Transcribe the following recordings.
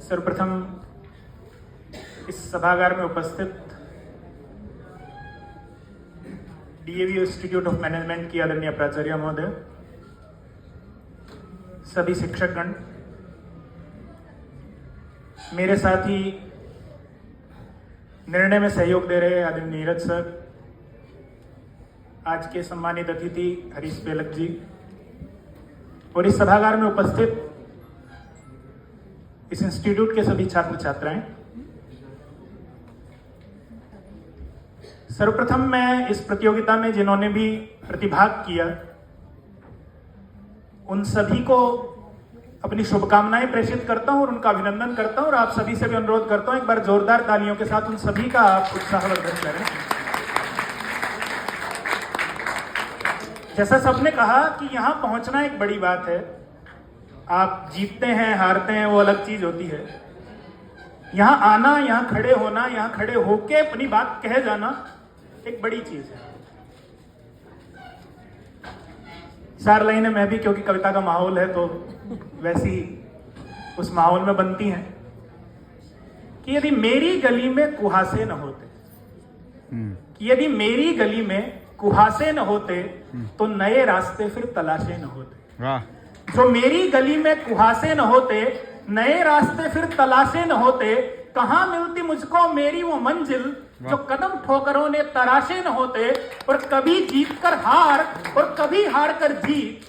सर्वप्रथम इस सभागार में उपस्थित डीएवी इंस्टीट्यूट ऑफ मैनेजमेंट की आदरणीय प्राचार्य महोदय, सभी शिक्षकगण, मेरे साथ ही निर्णय में सहयोग दे रहे आदरणीय नीरज सर, आज के सम्मानित अतिथि हरीश बेलक जी और इस सभागार में उपस्थित इस इंस्टीट्यूट के सभी छात्र छात्राएं, सर्वप्रथम मैं इस प्रतियोगिता में जिन्होंने भी प्रतिभाग किया उन सभी को अपनी शुभकामनाएं प्रेषित करता हूं और उनका अभिनंदन करता हूं और आप सभी से भी अनुरोध करता हूं एक बार जोरदार तालियों के साथ उन सभी का आप उत्साहवर्धन करें। जैसा सबने कहा कि यहां पहुंचना एक बड़ी बात है, आप जीतते हैं हारते हैं वो अलग चीज होती है, यहां आना, यहां खड़े होना, यहां खड़े होके अपनी बात कह जाना एक बड़ी चीज है। 4 लाइनें मैं भी, क्योंकि कविता का माहौल है तो वैसी उस माहौल में बनती हैं कि यदि मेरी गली में कुहासे न होते, कि यदि मेरी गली में कुहासे न होते तो नए रास्ते फिर तलाशे न होते। जो मेरी गली में कुहासे न होते, नए रास्ते फिर तलाशे न होते, कहां मिलती मुझको मेरी वो मंजिल जो कदम ठोकरों ने तराशे न होते। और कभी जीत कर हार और कभी हार कर जीत,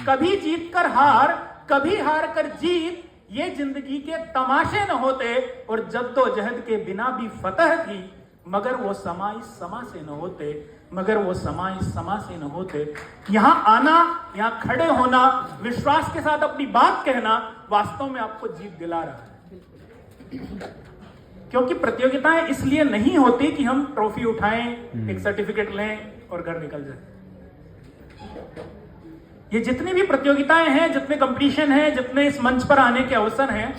कभी जीत कर हार कभी हार कर जीत, ये जिंदगी के तमाशे न होते। और जद्दोजहद के बिना भी फतह थी, मगर वो समा इस समा से न होते, मगर वो समा इस समा से न होते। यहां आना, यहां खड़े होना, विश्वास के साथ अपनी बात कहना वास्तव में आपको जीत दिला रहा है। क्योंकि प्रतियोगिताएं इसलिए नहीं होती कि हम ट्रॉफी उठाएं, एक सर्टिफिकेट लें और घर निकल जाए। ये जितनी भी प्रतियोगिताएं हैं, जितने कंपटीशन हैं, जितने इस मंच पर आने के अवसर हैं,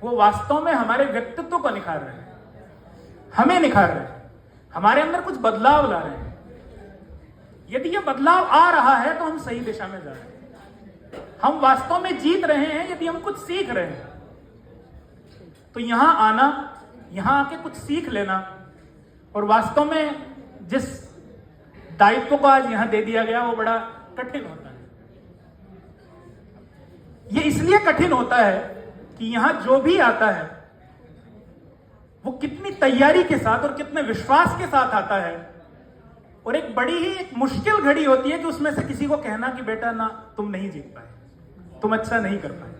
वो वास्तव में हमारे व्यक्तित्व को निखार रहे हैं, हमें निखार रहे हैं, हमारे अंदर कुछ बदलाव ला रहे हैं। यदि ये बदलाव आ रहा है तो हम सही दिशा में जा रहे हैं, हम वास्तव में जीत रहे हैं। यदि हम कुछ सीख रहे हैं तो यहां आना, यहां आके कुछ सीख लेना, और वास्तव में जिस दायित्व को आज यहां दे दिया गया वो बड़ा कठिन होता है। ये इसलिए कठिन होता है कि यहां जो भी आता है वो कितनी तैयारी के साथ और कितने विश्वास के साथ आता है। और एक बड़ी ही एक मुश्किल घड़ी होती है कि उसमें से किसी को कहना कि बेटा ना, तुम नहीं जीत पाए, तुम अच्छा नहीं कर पाए,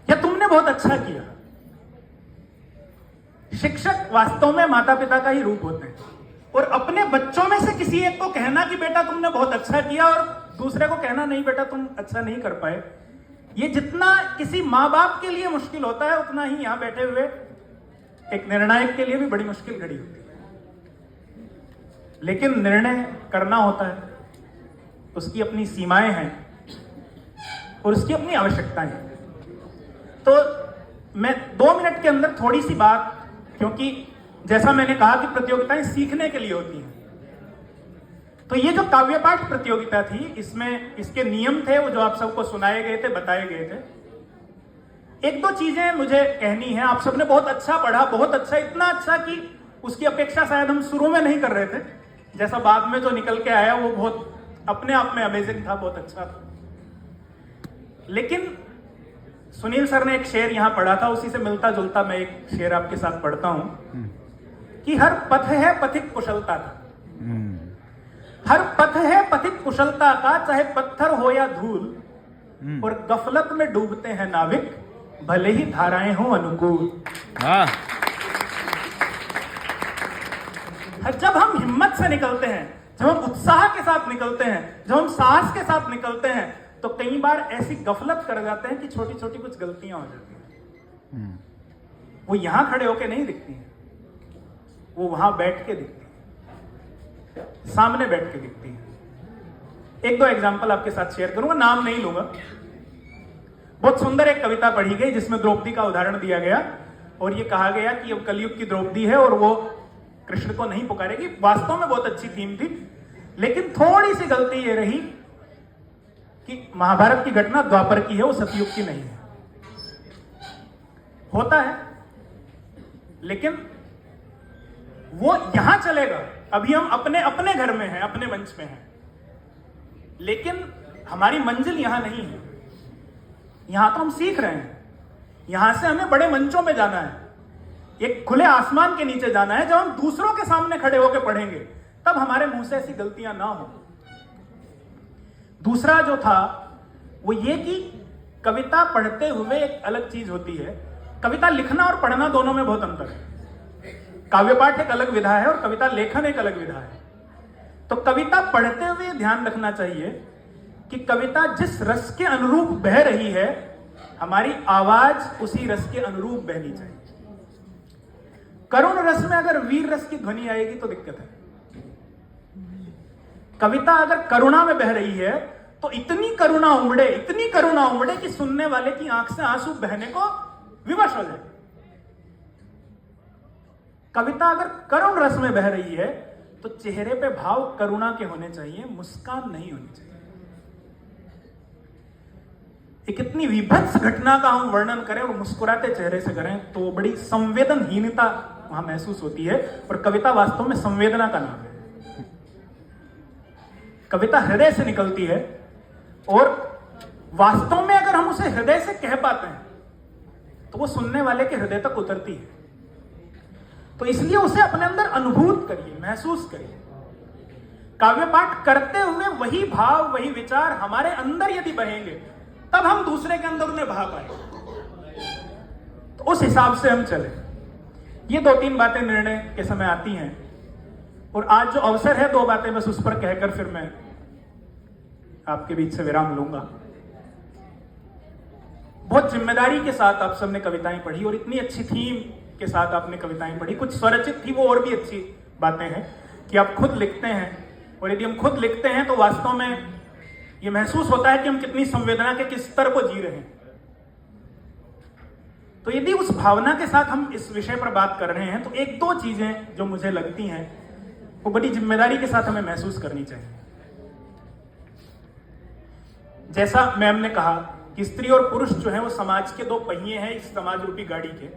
या तुमने बहुत अच्छा किया। शिक्षक वास्तव में माता पिता का ही रूप होते हैं, और अपने बच्चों में से किसी एक को कहना कि बेटा तुमने बहुत अच्छा किया और दूसरे को कहना नहीं बेटा तुम अच्छा नहीं कर पाए, ये जितना किसी मां बाप के लिए मुश्किल होता है उतना ही यहां बैठे हुए एक निर्णायक के लिए भी बड़ी मुश्किल घड़ी होती है। लेकिन निर्णय करना होता है, उसकी अपनी सीमाएं हैं और उसकी अपनी आवश्यकताएं हैं। तो मैं 2 मिनट के अंदर थोड़ी सी बात, क्योंकि जैसा मैंने कहा कि प्रतियोगिताएं सीखने के लिए होती हैं, तो ये जो काव्य पाठ प्रतियोगिता थी, इसमें इसके नियम थे वो जो आप सबको सुनाए गए थे, बताए गए थे। 1-2 चीजें मुझे कहनी है। आप सबने बहुत अच्छा पढ़ा, बहुत अच्छा, इतना अच्छा कि उसकी अपेक्षा शायद हम शुरू में नहीं कर रहे थे। जैसा बाद में जो निकल के आया वो बहुत अपने आप में अमेजिंग था, बहुत अच्छा था। लेकिन सुनील सर ने एक शेर यहां पढ़ा था, उसी से मिलता जुलता मैं एक शेर आपके साथ पढ़ता हूं कि हर पथ है पथिक कुशलता का, हर पथ है पथिक कुशलता का, चाहे पत्थर हो या धूल, और गफलत में डूबते हैं नाविक, भले ही धाराएं हो अनुकूल। जब हम हिम्मत से निकलते हैं, जब हम उत्साह के साथ निकलते हैं, जब हम साहस के साथ निकलते हैं, तो कई बार ऐसी गफलत कर जाते हैं कि छोटी छोटी कुछ गलतियां हो जाती हैं। वो यहां खड़े होके नहीं दिखती हैं, वो वहां बैठ के दिखती है, सामने बैठ के दिखती है। 1-2 एग्जाम्पल आपके साथ शेयर करूंगा, नाम नहीं लूंगा। बहुत सुंदर एक कविता पढ़ी गई जिसमें द्रौपदी का उदाहरण दिया गया और ये कहा गया कि अब कलयुग की द्रौपदी है और वो कृष्ण को नहीं पुकारेगी। वास्तव में बहुत अच्छी थीम थी, लेकिन थोड़ी सी गलती ये रही कि महाभारत की घटना द्वापर की है, वो सतयुग की नहीं है। होता है, लेकिन वो यहां चलेगा। अभी हम अपने अपने घर में हैं, अपने मंच में हैं, लेकिन हमारी मंजिल यहां नहीं है। यहां तो हम सीख रहे हैं, यहां से हमें बड़े मंचों में जाना है, एक खुले आसमान के नीचे जाना है। जब हम दूसरों के सामने खड़े होकर पढ़ेंगे तब हमारे मुंह से ऐसी गलतियां ना हो। दूसरा जो था वो ये कि कविता पढ़ते हुए एक अलग चीज होती है, कविता लिखना और पढ़ना दोनों में बहुत अंतर है। काव्य पाठ एक अलग विधा है और कविता लेखन एक अलग विधा है। तो कविता पढ़ते हुए ध्यान रखना चाहिए कि कविता जिस रस के अनुरूप बह रही है, हमारी आवाज उसी रस के अनुरूप बहनी चाहिए। करुण रस में अगर वीर रस की ध्वनि आएगी तो दिक्कत है। कविता अगर करुणा में बह रही है तो इतनी करुणा उमड़े कि सुनने वाले की आंख से आंसू बहने को विवश हो जाए। कविता अगर करुण रस में बह रही है तो चेहरे पे भाव करुणा के होने चाहिए, मुस्कान नहीं होनी चाहिए। एक इतनी विभत्स घटना का हम वर्णन करें और मुस्कुराते चेहरे से करें तो बड़ी संवेदनहीनता वहां महसूस होती है। और कविता वास्तव में संवेदना का नाम है। कविता हृदय से निकलती है और वास्तव में अगर हम उसे हृदय से कह पाते हैं तो वो सुनने वाले के हृदय तक उतरती है। तो इसलिए उसे अपने अंदर अनुभूत करिए, महसूस करिए। काव्य पाठ करते हुए वही भाव, वही विचार हमारे अंदर यदि बहेंगे तब हम दूसरे के अंदर उन्हें भा पाएंगे। तो उस हिसाब से हम चले। ये 2-3 बातें निर्णय के समय आती हैं और आज जो अवसर है 2 बातें बस उस पर कहकर फिर मैं आपके बीच से विराम लूंगा। बहुत जिम्मेदारी के साथ आप सबने कविताएं पढ़ी और इतनी अच्छी थीम के साथ आपने कविताएं पढ़ी। कुछ स्वरचित थी, वो और भी अच्छी बातें हैं कि आप खुद लिखते हैं। और यदि हम खुद लिखते हैं तो वास्तव में ये महसूस होता है कि हम कितनी संवेदना के किस स्तर को जी रहे हैं। तो यदि उस भावना के साथ हम इस विषय पर बात कर रहे हैं तो 1-2 चीजें जो मुझे लगती हैं वो बड़ी जिम्मेदारी के साथ हमें महसूस करनी चाहिए। जैसा मैम ने कहा कि स्त्री और पुरुष जो है वो समाज के 2 पहिए हैं इस समाज रूपी गाड़ी के,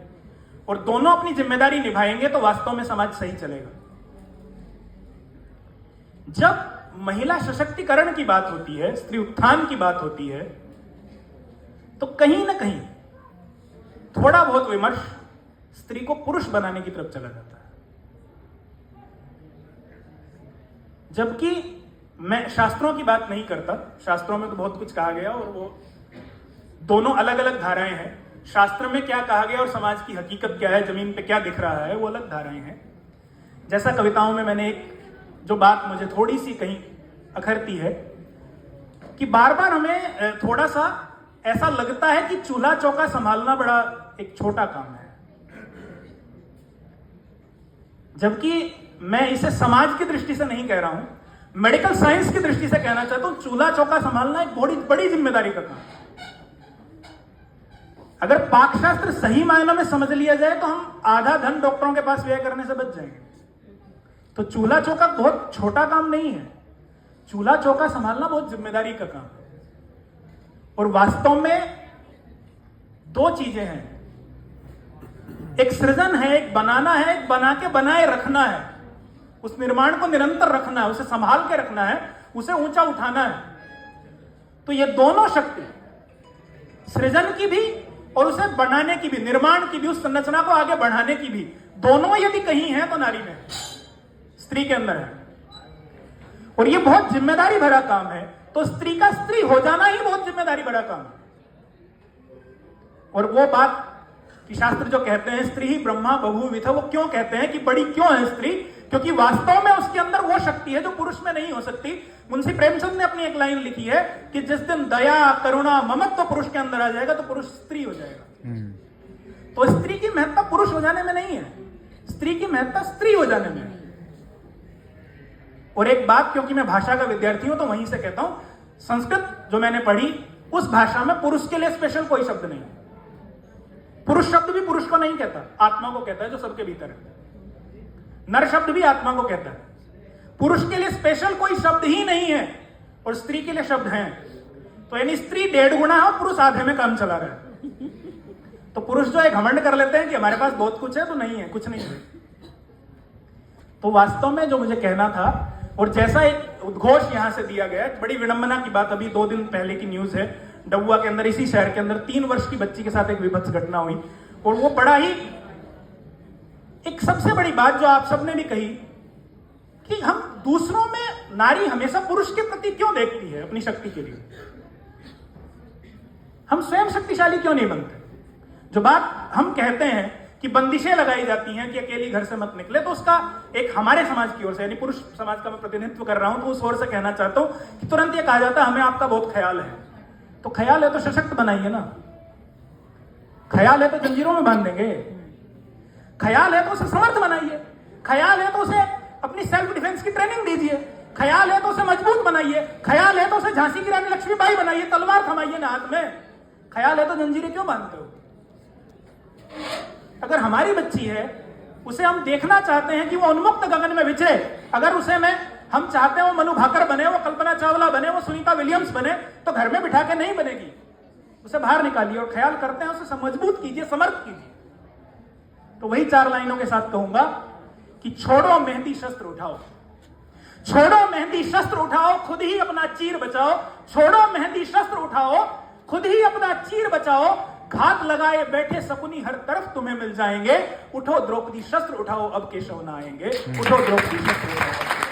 और दोनों अपनी जिम्मेदारी निभाएंगे तो वास्तव में समाज सही चलेगा। जब महिला सशक्तिकरण की बात होती है, स्त्री उत्थान की बात होती है, तो कहीं ना कहीं थोड़ा बहुत विमर्श स्त्री को पुरुष बनाने की तरफ चला जाता है। जबकि मैं शास्त्रों की बात नहीं करता, शास्त्रों में तो बहुत कुछ कहा गया और वो दोनों अलग अलग धाराएं हैं। शास्त्र में क्या कहा गया और समाज की हकीकत क्या है, जमीन पे क्या दिख रहा है, वो अलग धाराएं हैं। जैसा कविताओं में मैंने एक जो बात मुझे थोड़ी सी कहीं अखरती है कि बार बार हमें थोड़ा सा ऐसा लगता है कि चूल्हा चौका संभालना बड़ा एक छोटा काम है, जबकि मैं इसे समाज की दृष्टि से नहीं कह रहा हूं, मेडिकल साइंस की दृष्टि से कहना चाहता हूं। चूल्हा चौका संभालना एक बड़ी बड़ी जिम्मेदारी का काम है। अगर पाकशास्त्र सही मायनों में समझ लिया जाए तो हम आधा धन डॉक्टरों के पास व्यय करने से बच जाएंगे। तो चूल्हा चौका बहुत छोटा काम नहीं है, चूल्हा चौका संभालना बहुत जिम्मेदारी का काम है। और वास्तव में 2 चीजें हैं, एक सृजन है, एक बनाना है, एक बना के बनाए रखना है। उस निर्माण को निरंतर रखना है, उसे संभाल के रखना है, उसे ऊंचा उठाना है। तो ये दोनों शक्ति, सृजन की भी और उसे बनाने की भी, निर्माण की भी, उस संरचना को आगे बढ़ाने की भी, दोनों यदि कहीं है तो नारी में, स्त्री के अंदर है। और ये बहुत जिम्मेदारी भरा काम है। तो स्त्री का स्त्री हो जाना ही बहुत जिम्मेदारी भरा काम है। और वो बात कि शास्त्र जो कहते हैं स्त्री ही ब्रह्मा बहुविध, वो क्यों कहते हैं कि बड़ी क्यों है स्त्री? क्योंकि वास्तव में उसके अंदर वो शक्ति है जो पुरुष में नहीं हो सकती। मुंशी प्रेमचंद ने अपनी एक लाइन लिखी है कि जिस दिन दया, करुणा, ममत्व तो पुरुष के अंदर आ जाएगा तो पुरुष स्त्री हो जाएगा। तो स्त्री की महत्ता पुरुष हो जाने में नहीं है, स्त्री की महत्ता स्त्री हो जाने में है। और एक बात, क्योंकि मैं भाषा का विद्यार्थी हूं तो वहीं से कहता हूं, संस्कृत जो मैंने पढ़ी उस भाषा में पुरुष के लिए स्पेशल कोई शब्द नहीं है। पुरुष शब्द भी पुरुष को नहीं कहता, आत्मा को कहता है जो सबके भीतर है। नर शब्द भी आत्मा को कहता है। पुरुष के लिए स्पेशल कोई शब्द ही नहीं है और स्त्री के लिए शब्द हैं। तो यानी स्त्री 1.5 गुना है और पुरुष आधे में काम चला रहा है। तो पुरुष जो है घमंड कर लेते हैं कि हमारे पास बहुत कुछ है, तो नहीं है, कुछ नहीं है। तो वास्तव में जो मुझे कहना था, और जैसा एक उद्घोष यहां से दिया गया, बड़ी विडंबना की बात, अभी 2 दिन पहले की न्यूज है, डबुआ के अंदर, इसी शहर के अंदर 3 वर्ष की बच्ची के साथ एक विभत्स घटना हुई। और वो बड़ा ही एक सबसे बड़ी बात जो आप सबने भी कही कि हम दूसरों में नारी हमेशा पुरुष के प्रति क्यों देखती है अपनी शक्ति के लिए, हम स्वयं शक्तिशाली क्यों नहीं बनते। जो बात हम कहते हैं कि बंदिशें लगाई जाती हैं कि अकेली घर से मत निकले, तो उसका एक हमारे समाज की ओर से, यानी पुरुष समाज का मैं प्रतिनिधित्व कर रहा हूं, तो उस ओर से कहना चाहता हूं कि तुरंत ये कहा जाता है हमें आपका बहुत ख्याल है। तो ख्याल है तो सशक्त बनाइए ना, ख्याल है तो जंजीरों में बांध देंगे, ख्याल है तो उसे समर्थ बनाइए, ख्याल है तो उसे अपनी सेल्फ डिफेंस की ट्रेनिंग दीजिए, ख्याल है तो उसे मजबूत बनाइए, ख्याल है तो उसे झांसी की रानी लक्ष्मीबाई बनाइए, तलवार थमाइए ना हाथ में। ख्याल है तो जंजीरें क्यों बांधते हो? अगर हमारी बच्ची है, उसे हम देखना चाहते हैं कि वो उन्मुक्त गगन में विचरे, अगर उसे हम चाहते हैं वो मनु भाकर बने, वो कल्पना चावला बने, वो सुनीता विलियम्स बने, तो घर में बिठा के नहीं बनेगी, उसे बाहर निकालिए और ख्याल करते हैं उसे मजबूत कीजिए, समर्थ कीजिए। तो वही 4 लाइनों के साथ कहूंगा कि छोड़ो मेहंदी शस्त्र उठाओ, छोड़ो मेहंदी शस्त्र उठाओ, खुद ही अपना चीर बचाओ, छोड़ो मेहंदी शस्त्र उठाओ, खुद ही अपना चीर बचाओ, घात लगाए बैठे शकुनी हर तरफ तुम्हें मिल जाएंगे, उठो द्रौपदी शस्त्र उठाओ अब केशव ना आएंगे, उठो द्रौपदी शस्त्र उठाओ।